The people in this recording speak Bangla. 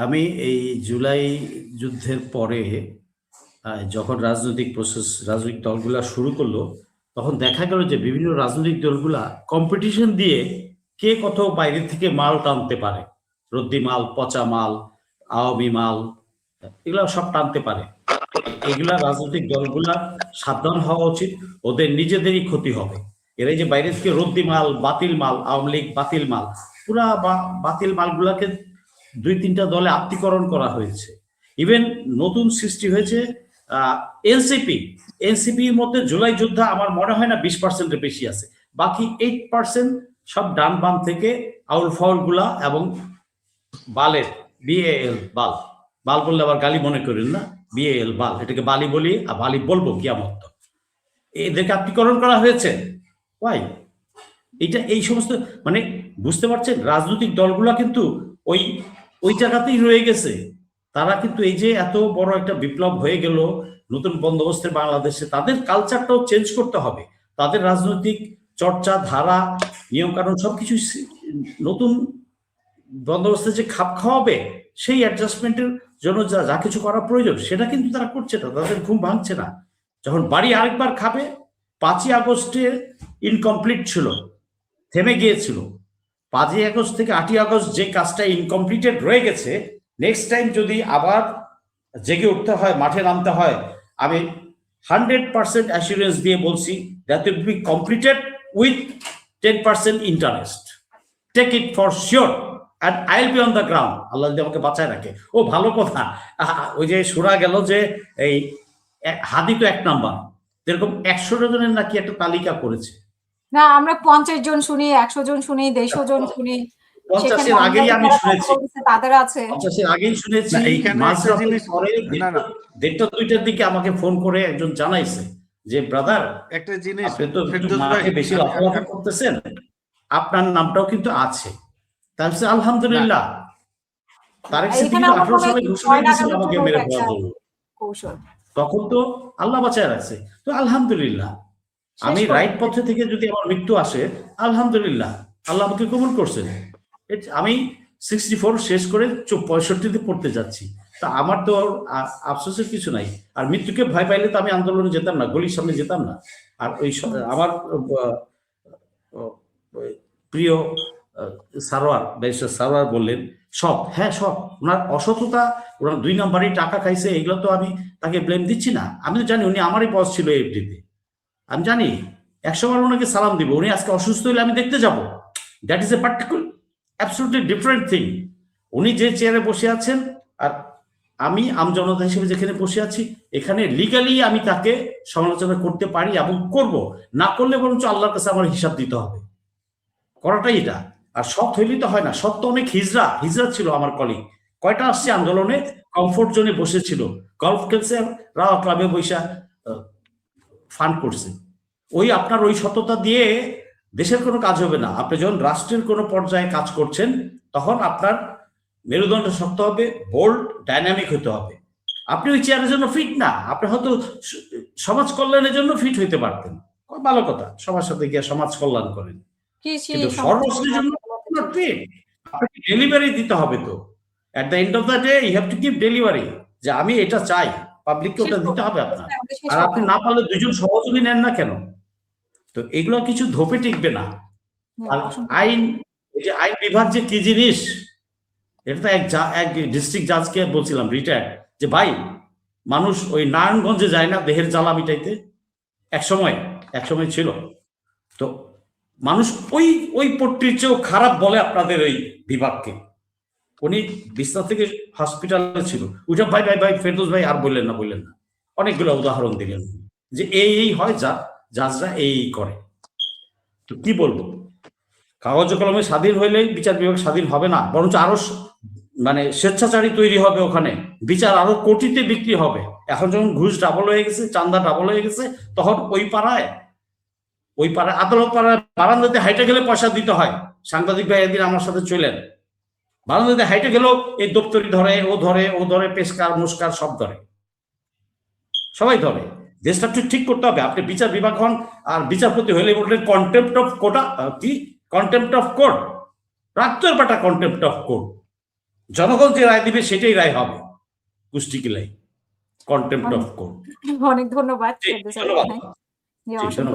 আমি এই জুলাই যুদ্ধের পরে যখন রাজনৈতিক দলগুলা শুরু করলো, তখন দেখা গেল যে বিভিন্ন রাজনৈতিক দলগুলা কম্পিটিশন দিয়ে কে কত বাইরে থেকে মাল টানতে পারে, রদ্দি মাল, পচা মাল, আওয়ামী মাল, এগুলা সব টানতে পারে। এগুলা রাজনৈতিক দলগুলা সাবধান হওয়া উচিত, ওদের নিজেদেরই ক্ষতি হবে। এরা যে বাইরে থেকে রদ্দি মাল, বাতিল মাল, আওয়ামী লীগ বাতিল মাল, পুরা বাতিল মালগুলাকে দুই তিনটা দলে আত্মীকরণ করা হয়েছে। ইভেন নতুন সৃষ্টি হয়েছে এনসিপি। এনসিপির মধ্যে জুলাই যোদ্ধা আমার মনে হয় না 20%-এর বেশি আছে। বাকি 8% সব ডান বাম থেকে আউল ফাউল গুলা এবং বালের BAL বাল, বাল বললে আবার গালি মনে করেন না, BAL বাল, এটাকে বালি বলি আর বালি বলবো কিয়ামত। এদেরকে আত্মীকরণ করা হয়েছে। ওয়াই? এটা এই সমস্ত মানে বুঝতে পারছেন, রাজনৈতিক দলগুলা কিন্তু ওই ওই জায়গাতেই রয়ে গেছে। তারা কিন্তু এই যে এত বড় একটা বিপ্লব হয়ে গেল নতুন বন্দোবস্তের বাংলাদেশে, তাদের কালচারটাও চেঞ্জ করতে হবে। তাদের রাজনৈতিক চর্চা, ধারা, নিয়ম কানুন সবকিছু নতুন বন্দোবস্তে যে খাপ খাওয়াবে, সেই অ্যাডজাস্টমেন্টের জন্য যা যা কিছু করা প্রয়োজন সেটা কিন্তু তারা করছে না। তাদের ঘুম ভাঙছে না। যখন বাড়ি আরেকবার খাবে, 5ই আগস্টে ইনকমপ্লিট ছিল, থেমে গিয়েছিল। 5ই আগস্ট থেকে 8ই আগস্ট যে কাজটা ইনকমপ্লিটেড রয়ে গেছে, নেক্সট টাইম যদি আবার জেগে উঠতে হয়, মাঠে নামতে হয়, আমি 100% অ্যাসুরেন্স দিয়ে বলছি, that will be completed with 10% interest. Take it for sure, and I will be on the ground. Allah যদি আমাকে বাঁচায় রাখে। ও ভালো কথা, ওই যে শোনা গেল যে এই হাদি তো 1 নাম্বার, এরকম 100 জনের নাকি একটা তালিকা করেছে। না, আমরা 50 জন শুনি, 100 জন শুনি, 150 জন শুনি। 50-এর আগেই আমি শুনেছি, তাদের আছে 50-এর আগেই শুনেছি। পরে 1:30-2টার দিকে আমাকে ফোন করে একজন জানাইছে যে ব্রাদার, একটা জিনিস আপনি তো মাঠে বেশি লাফালাফি করতেছেন, আপনার নামটাও কিন্তু আছে। তাহলে আলহামদুলিল্লাহ। তারেক সিদ্দিকী 18 সালে ঘোষণা দিয়েছিল আমাকে মেরে ফেলার জন্য, তখন তো আল্লাহ বাঁচায় রাখছে। তো আলহামদুলিল্লাহ, আমি রাইট পথে থেকে যদি আমার মৃত্যু আসে, আলহামদুলিল্লাহ, আল্লাহ আমাকে কবুল করছেন। আমি 64 শেষ করে 65-তে পড়তে যাচ্ছি। তা আমার তো আফসোসের কিছু নাই। আর মৃত্যুকে ভয় পাইলে তো আমি আন্দোলনে যেতাম না, গলির সামনে যেতাম না। আর ওই আমার প্রিয় সারোয়ার, ব্যারিস্টার সারোয়ার বললেন সব, হ্যাঁ সব, ওনার অসততা, ওনার 2 নাম্বারই টাকা খাইছে, এগুলো তো আমি তাকে ব্লেম দিচ্ছি না। আমি তো জানি উনি আমারই বস ছিল এফডিতে, আমি জানি 100 বার ওনাকে সালাম দিব। উনি আজকে অসুস্থ হলে আমি দেখতে যাব, that is a particular absolutely different thing. উনি যে চেয়ারে বসে আছেন আর আমি আমজনতা হিসেবে যেখানে বসে আছি, এখানে লিগালি আমি তাকে সমালোচনা করতে পারি এবং করব। না করলে বরঞ্চ আল্লাহর কাছে আমার হিসাব দিতে হবে, করাটাই এটা। আর সৎ হইলেই তো হয় না, সৎ তো অনেক হিজরা ছিল। আমার কলিগ কয়টা আসছে আন্দোলনে, কমফোর্ট জোনে বসেছিল, গলফ খেলছে, রাওয়া ক্লাবে বৈশা ফান্ড করছে। ওই আপনার ওই সততা দিয়ে দেশের কোনো কাজ হবে না। আপনি যখন রাষ্ট্রের কোনো পর্যায়ে কাজ করছেন, তখন আপনার মেরুদণ্ড শক্ত হবে, বোল্ড, ডাইনামিক হতে হবে। আপনি ওই চেয়ারের জন্য ফিট না, আপনি হয়তো সমাজ কল্যাণের জন্য ফিট হইতে পারতেন, ভালো কথা, সবার সাথে গিয়ে সমাজ কল্যাণ করেন, কিন্তু সর্বশ্রেষ্ঠ জন্য আপনাকে ডেলিভারি দিতে হবে। তো at the end of the day you have to give delivery, যে আমি এটা চাই, পাবলিককে ওটা দিতে হবে আপনার। আর আপনি না পারলে 2 জন সহযোগী নেন না কেন? তো এগুলো কিছু ধোপে টিকবে না। আর আইন, এই যে আইন বিভাগ যে কি জিনিস, এটা তো এক ডিস্ট্রিক্ট জাজকে বলছিলাম, রিটায়ার্ড, যে ভাই, মানুষ ওই নারায়ণগঞ্জে যায় না দেহের জ্বালা মিটাইতে? এক সময় ছিল তো মানুষ ওই পট্টির চেয়েও খারাপ বলে আপনাদের ওই বিভাগকে। উনি বিছনা থেকে হসপিটালে ছিল, ওইটা ভাই ভাই ভাই ফেরদৌস ভাই আর বললেন না, অনেকগুলো উদাহরণ দিলেন যে এই হয়, জাজরা এই করে। তো কি বলবো, কাগজ কলমে স্বাধীন হইলেই বিচার বিভাগ স্বাধীন হবে না, বরঞ্চ আরো মানে স্বেচ্ছাচারী তৈরি হবে, ওখানে বিচার আরো কোটিতে বিক্রি হবে। এখন যখন ঘুষ ডাবল হয়ে গেছে, চান্দা ডাবল হয়ে গেছে, তখন ওই পাড়ায় আদালত পাড়ায় বারান্দাতে হাইটে গেলে পয়সা দিতে হয়। সাংবাদিক ভাই একদিন আমার সাথে চলেন, বারান্দাতে হাইটে গেলেও এই দপ্তরি ধরে, ও ধরে পেশকার মুস্কার সব ধরে, সবাই ধরে। দেশটা ঠিক করতে হবে। আপনি বিচার বিভাগ হন, আর বিচারপতি হইলে বললেন কন্টেম্প্ট অফ কোর্ট, কি কন্টেম্প্ট অফ কোর্ট, রাখতে পারটা কন্টেম্প্ট অফ কোর্ট। জনগণ যে রায় দিবে সেটাই রায় হবে। কুষ্টি কিলাই কন্টেম্প্ট অফ কোর্ট। অনেক ধন্যবাদ। ধন্যবাদ। জি, জি, অসংখ্য ধন্যবাদ।